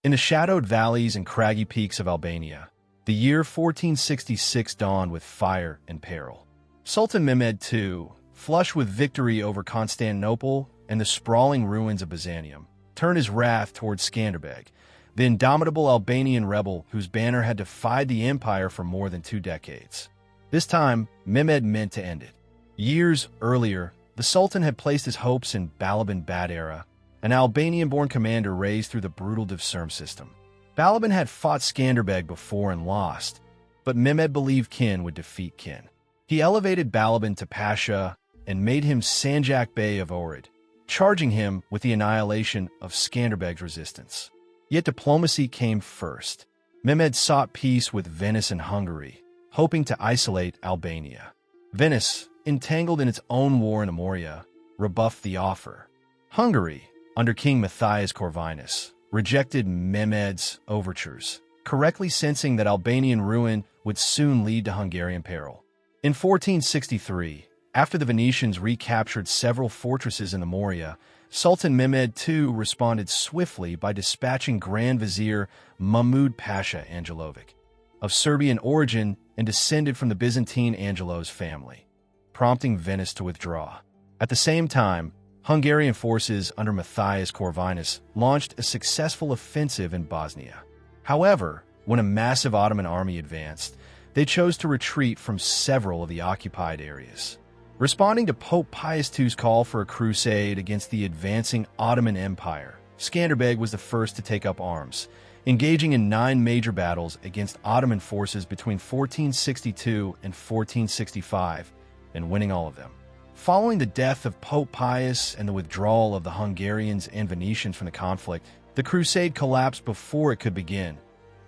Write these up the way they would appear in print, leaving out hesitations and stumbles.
In the shadowed valleys and craggy peaks of Albania, the year 1466 dawned with fire and peril. Sultan Mehmed II, flush with victory over Constantinople and the sprawling ruins of Byzantium, turned his wrath towards Skanderbeg, the indomitable Albanian rebel whose banner had defied the empire for more than 2 decades. This time, Mehmed meant to end it. Years earlier, the Sultan had placed his hopes in Balaban Badera, an Albanian-born commander raised through the brutal Devserm system. Balaban had fought Skanderbeg before and lost, but Mehmed believed kin would defeat kin. He elevated Balaban to Pasha and made him Sanjak Bey of Ohrid, charging him with the annihilation of Skanderbeg's resistance. Yet diplomacy came first. Mehmed sought peace with Venice and Hungary, hoping to isolate Albania. Venice, entangled in its own war in Amoria, rebuffed the offer. Hungary, under King Matthias Corvinus, rejected Mehmed's overtures, correctly sensing that Albanian ruin would soon lead to Hungarian peril. In 1463, after the Venetians recaptured several fortresses in the Morea, Sultan Mehmed II responded swiftly by dispatching Grand Vizier Mahmud Pasha Angelovic, of Serbian origin and descended from the Byzantine Angelos family, prompting Venice to withdraw. At the same time, Hungarian forces under Matthias Corvinus launched a successful offensive in Bosnia. However, when a massive Ottoman army advanced, they chose to retreat from several of the occupied areas. Responding to Pope Pius II's call for a crusade against the advancing Ottoman Empire, Skanderbeg was the first to take up arms, engaging in 9 major battles against Ottoman forces between 1462 and 1465, and winning all of them. Following the death of Pope Pius and the withdrawal of the Hungarians and Venetians from the conflict, the crusade collapsed before it could begin,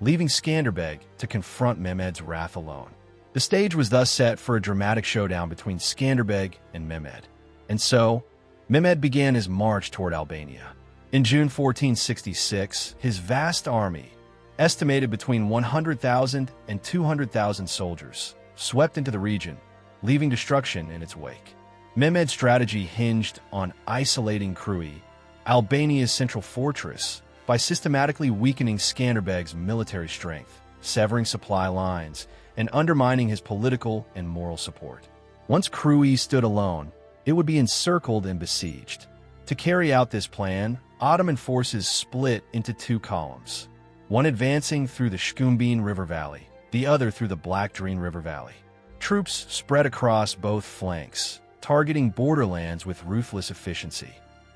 leaving Skanderbeg to confront Mehmed's wrath alone. The stage was thus set for a dramatic showdown between Skanderbeg and Mehmed. And so, Mehmed began his march toward Albania. In June 1466, his vast army, estimated between 100,000 and 200,000 soldiers, swept into the region, leaving destruction in its wake. Mehmed's strategy hinged on isolating Krujë, Albania's central fortress, by systematically weakening Skanderbeg's military strength, severing supply lines, and undermining his political and moral support. Once Krujë stood alone, it would be encircled and besieged. To carry out this plan, Ottoman forces split into 2 columns, one advancing through the Shkumbin River Valley, the other through the Black Drine River Valley. Troops spread across both flanks, targeting borderlands with ruthless efficiency.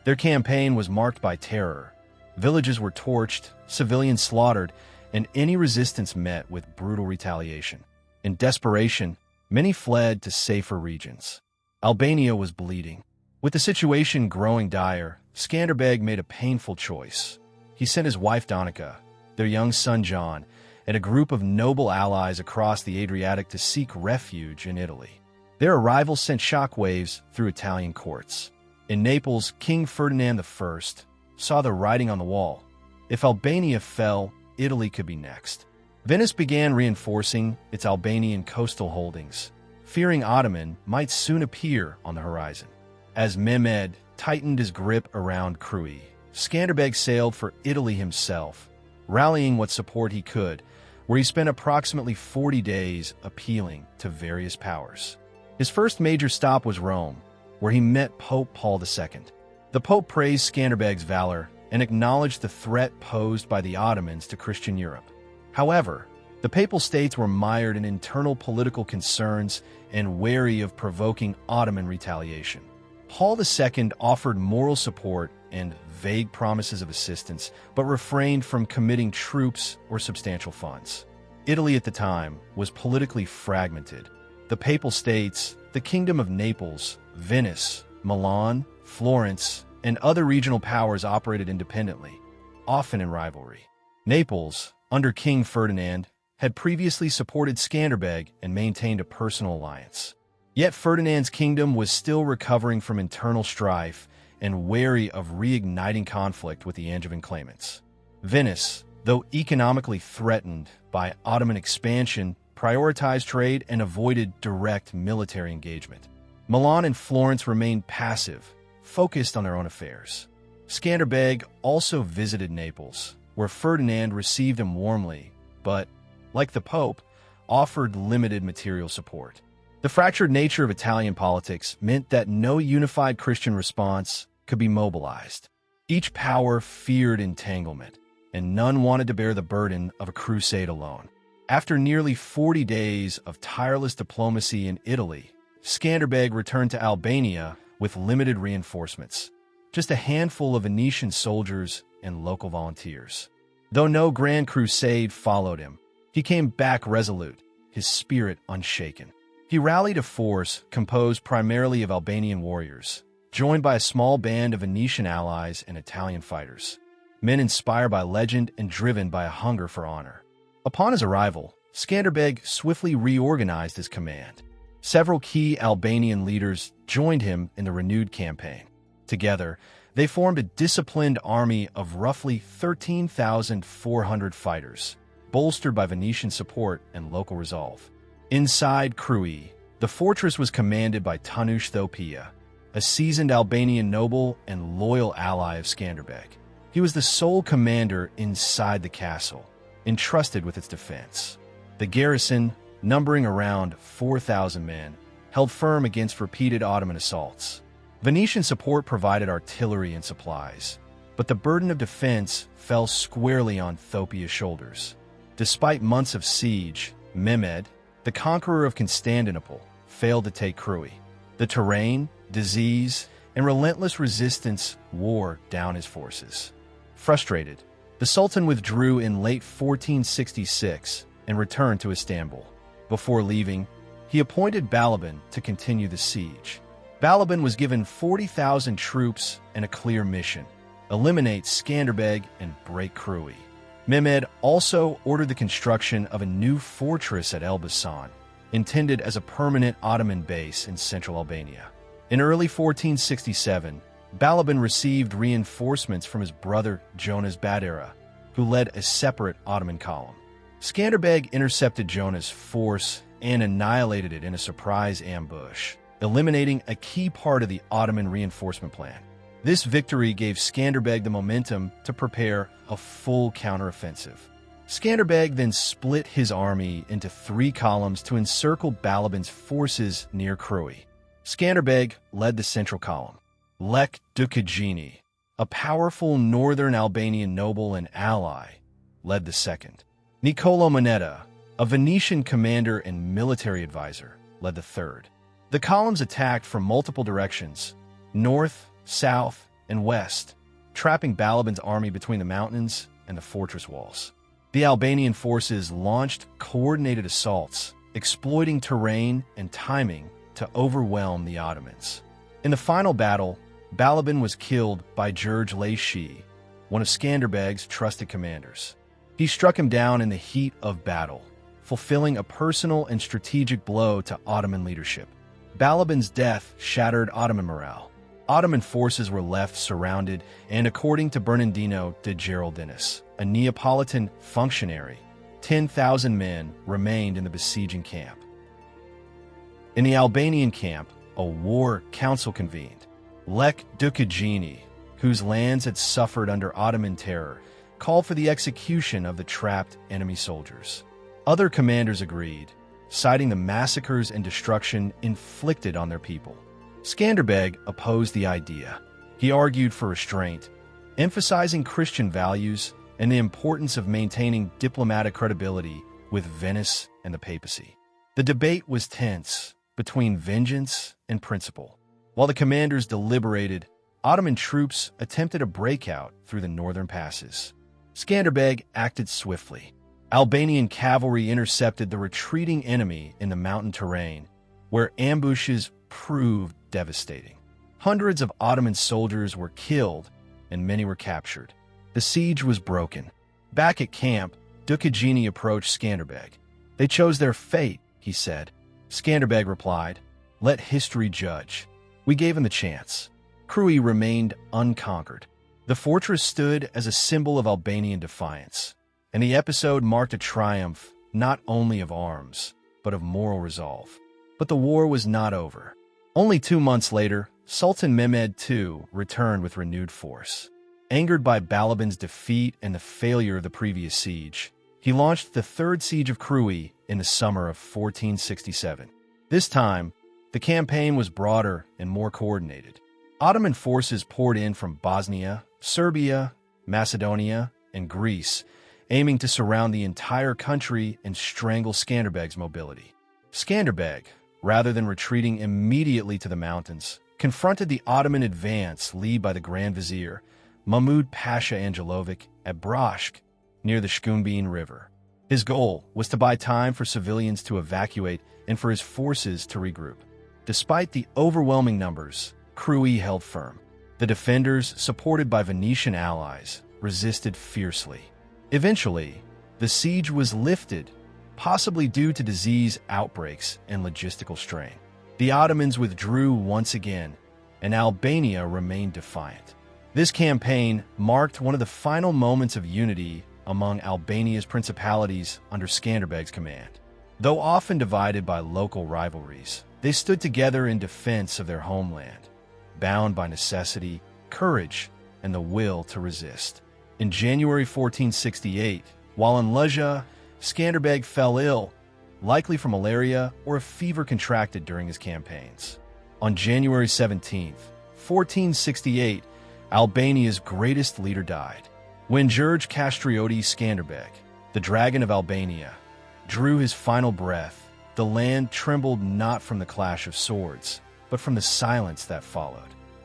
Their campaign was marked by terror. Villages were torched, civilians slaughtered, and any resistance met with brutal retaliation. In desperation, many fled to safer regions. Albania was bleeding. With the situation growing dire, Skanderbeg made a painful choice. He sent his wife Donica, their young son John, and a group of noble allies across the Adriatic to seek refuge in Italy. Their arrival sent shockwaves through Italian courts. In Naples, King Ferdinand I saw the writing on the wall. If Albania fell, Italy could be next. Venice began reinforcing its Albanian coastal holdings, fearing Ottoman might soon appear on the horizon. As Mehmed tightened his grip around Krujë, Skanderbeg sailed for Italy himself, rallying what support he could, where he spent approximately 40 days appealing to various powers. His first major stop was Rome, where he met Pope Paul II. The Pope praised Skanderbeg's valor and acknowledged the threat posed by the Ottomans to Christian Europe. However, the Papal States were mired in internal political concerns and wary of provoking Ottoman retaliation. Paul II offered moral support and vague promises of assistance, but refrained from committing troops or substantial funds. Italy at the time was politically fragmented. The Papal States, the Kingdom of Naples, Venice, Milan, Florence, and other regional powers operated independently, often in rivalry. Naples, under King Ferdinand, had previously supported Skanderbeg and maintained a personal alliance. Yet Ferdinand's kingdom was still recovering from internal strife and wary of reigniting conflict with the Angevin claimants. Venice, though economically threatened by Ottoman expansion, prioritized trade and avoided direct military engagement. Milan and Florence remained passive, focused on their own affairs. Skanderbeg also visited Naples, where Ferdinand received him warmly, but, like the Pope, offered limited material support. The fractured nature of Italian politics meant that no unified Christian response could be mobilized. Each power feared entanglement, and none wanted to bear the burden of a crusade alone. After nearly 40 days of tireless diplomacy in Italy, Skanderbeg returned to Albania with limited reinforcements, just a handful of Venetian soldiers and local volunteers. Though no grand crusade followed him, he came back resolute, his spirit unshaken. He rallied a force composed primarily of Albanian warriors, joined by a small band of Venetian allies and Italian fighters, men inspired by legend and driven by a hunger for honor. Upon his arrival, Skanderbeg swiftly reorganized his command. Several key Albanian leaders joined him in the renewed campaign. Together, they formed a disciplined army of roughly 13,400 fighters, bolstered by Venetian support and local resolve. Inside Krujë, the fortress was commanded by Tanush Thopia, a seasoned Albanian noble and loyal ally of Skanderbeg. He was the sole commander inside the castle, entrusted with its defense. The garrison, numbering around 4,000 men, held firm against repeated Ottoman assaults. Venetian support provided artillery and supplies, but the burden of defense fell squarely on Thopia's shoulders. Despite months of siege, Mehmed, the conqueror of Constantinople, failed to take Krujë. The terrain, disease, and relentless resistance wore down his forces. Frustrated, the Sultan withdrew in late 1466 and returned to Istanbul. Before leaving, he appointed Balaban to continue the siege. Balaban was given 40,000 troops and a clear mission: eliminate Skanderbeg and break Krujë. Mehmed also ordered the construction of a new fortress at Elbasan, intended as a permanent Ottoman base in central Albania. In early 1467, Balaban received reinforcements from his brother Jonas Badera, who led a separate Ottoman column. Skanderbeg intercepted Jonas' force and annihilated it in a surprise ambush, eliminating a key part of the Ottoman reinforcement plan. This victory gave Skanderbeg the momentum to prepare a full counteroffensive. Skanderbeg then split his army into 3 columns to encircle Balaban's forces near Krujë. Skanderbeg led the central column. Lek Dukajini, a powerful northern Albanian noble and ally, led the second. Niccolo Moneta, a Venetian commander and military advisor, led the third. The columns attacked from multiple directions, north, south, and west, trapping Balaban's army between the mountains and the fortress walls. The Albanian forces launched coordinated assaults, exploiting terrain and timing to overwhelm the Ottomans. In the final battle, Balaban was killed by Gjergj Kastrioti, one of Skanderbeg's trusted commanders. He struck him down in the heat of battle, fulfilling a personal and strategic blow to Ottoman leadership. Balaban's death shattered Ottoman morale. Ottoman forces were left surrounded, and according to Bernardino de Geraldinus, a Neapolitan functionary, 10,000 men remained in the besieging camp. In the Albanian camp, a war council convened. Lek Dukajini, whose lands had suffered under Ottoman terror, called for the execution of the trapped enemy soldiers. Other commanders agreed, citing the massacres and destruction inflicted on their people. Skanderbeg opposed the idea. He argued for restraint, emphasizing Christian values and the importance of maintaining diplomatic credibility with Venice and the papacy. The debate was tense between vengeance and principle. While the commanders deliberated, Ottoman troops attempted a breakout through the northern passes. Skanderbeg acted swiftly. Albanian cavalry intercepted the retreating enemy in the mountain terrain, where ambushes proved devastating. Hundreds of Ottoman soldiers were killed and many were captured. The siege was broken. Back at camp, Dukajini approached Skanderbeg. "They chose their fate," he said. Skanderbeg replied, "Let history judge. We gave him the chance." Krujë remained unconquered. The fortress stood as a symbol of Albanian defiance, and the episode marked a triumph not only of arms, but of moral resolve. But the war was not over. Only 2 months later, Sultan Mehmed II returned with renewed force. Angered by Balaban's defeat and the failure of the previous siege, he launched the Third Siege of Krujë in the summer of 1467. This time, the campaign was broader and more coordinated. Ottoman forces poured in from Bosnia, Serbia, Macedonia, and Greece, aiming to surround the entire country and strangle Skanderbeg's mobility. Skanderbeg, rather than retreating immediately to the mountains, confronted the Ottoman advance led by the Grand Vizier, Mahmud Pasha Angelovic, at Broshk, near the Shkumbin River. His goal was to buy time for civilians to evacuate and for his forces to regroup. Despite the overwhelming numbers, Krujë held firm. The defenders, supported by Venetian allies, resisted fiercely. Eventually, the siege was lifted, possibly due to disease outbreaks and logistical strain. The Ottomans withdrew once again, and Albania remained defiant. This campaign marked one of the final moments of unity among Albania's principalities under Skanderbeg's command. Though often divided by local rivalries, they stood together in defense of their homeland, bound by necessity, courage, and the will to resist. In January 1468, while in Lugja, Skanderbeg fell ill, likely from malaria or a fever contracted during his campaigns. On January 17, 1468, Albania's greatest leader died. When Gjergj Kastrioti Skanderbeg, the Dragon of Albania, drew his final breath, the land trembled not from the clash of swords, but from the silence that followed.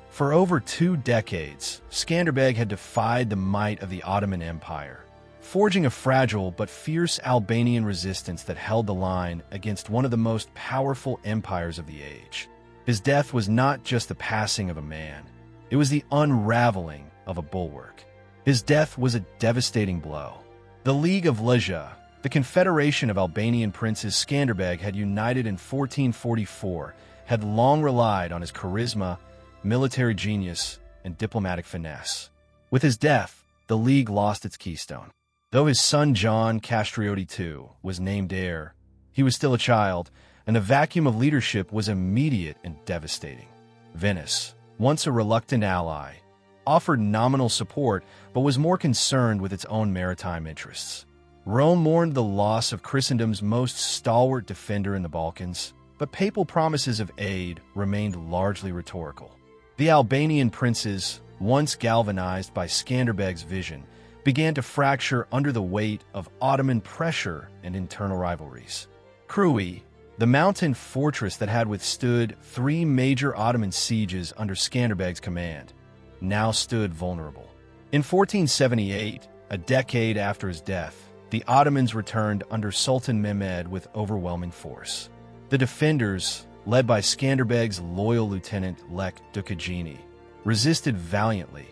For over 2 decades, Skanderbeg had defied the might of the Ottoman Empire, forging a fragile but fierce Albanian resistance that held the line against one of the most powerful empires of the age. His death was not just the passing of a man, it was the unraveling of a bulwark. His death was a devastating blow. The League of Lugja, the confederation of Albanian princes Skanderbeg had united in 1444, had long relied on his charisma, military genius, and diplomatic finesse. With his death, the League lost its keystone. Though his son John Kastrioti II was named heir, he was still a child, and the vacuum of leadership was immediate and devastating. Venice, once a reluctant ally, offered nominal support but was more concerned with its own maritime interests. Rome mourned the loss of Christendom's most stalwart defender in the Balkans, but papal promises of aid remained largely rhetorical. The Albanian princes, once galvanized by Skanderbeg's vision, began to fracture under the weight of Ottoman pressure and internal rivalries. Krujë, the mountain fortress that had withstood 3 major Ottoman sieges under Skanderbeg's command, now stood vulnerable. In 1478, a decade after his death, the Ottomans returned under Sultan Mehmed with overwhelming force. The defenders, led by Skanderbeg's loyal lieutenant Lek Dukajini, resisted valiantly,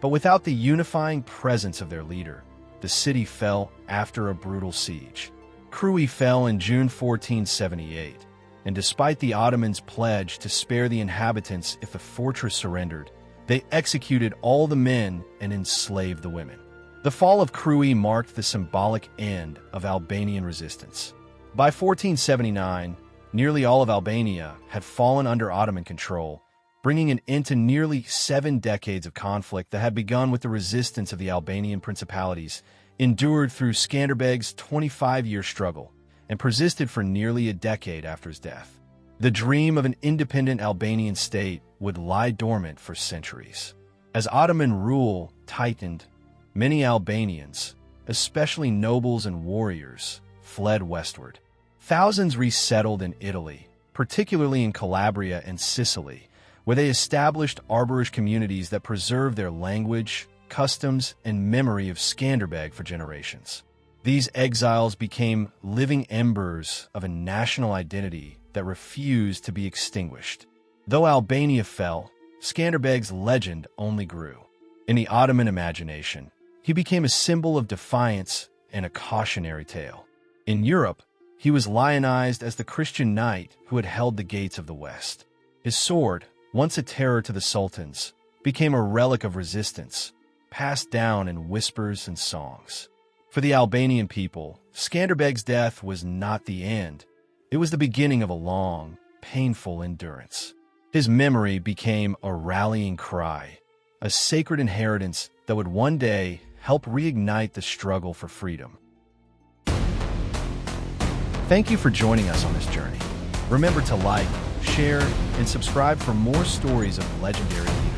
but without the unifying presence of their leader, the city fell after a brutal siege. Krujë fell in June 1478, and despite the Ottomans' pledge to spare the inhabitants if the fortress surrendered, they executed all the men and enslaved the women. The fall of Krujë marked the symbolic end of Albanian resistance. By 1479, nearly all of Albania had fallen under Ottoman control, bringing an end to nearly 7 decades of conflict that had begun with the resistance of the Albanian principalities, endured through Skanderbeg's 25-year struggle, and persisted for nearly a decade after his death. The dream of an independent Albanian state would lie dormant for centuries. As Ottoman rule tightened, many Albanians, especially nobles and warriors, fled westward. Thousands resettled in Italy, particularly in Calabria and Sicily, where they established arborish communities that preserved their language, customs, and memory of Skanderbeg for generations. These exiles became living embers of a national identity that refused to be extinguished. Though Albania fell, Skanderbeg's legend only grew. In the Ottoman imagination, he became a symbol of defiance and a cautionary tale. In Europe, he was lionized as the Christian knight who had held the gates of the West. His sword, once a terror to the sultans, became a relic of resistance, passed down in whispers and songs. For the Albanian people, Skanderbeg's death was not the end. It was the beginning of a long, painful endurance. His memory became a rallying cry, a sacred inheritance that would one day help reignite the struggle for freedom. Thank you for joining us on this journey. Remember to like, share, and subscribe for more stories of legendary people.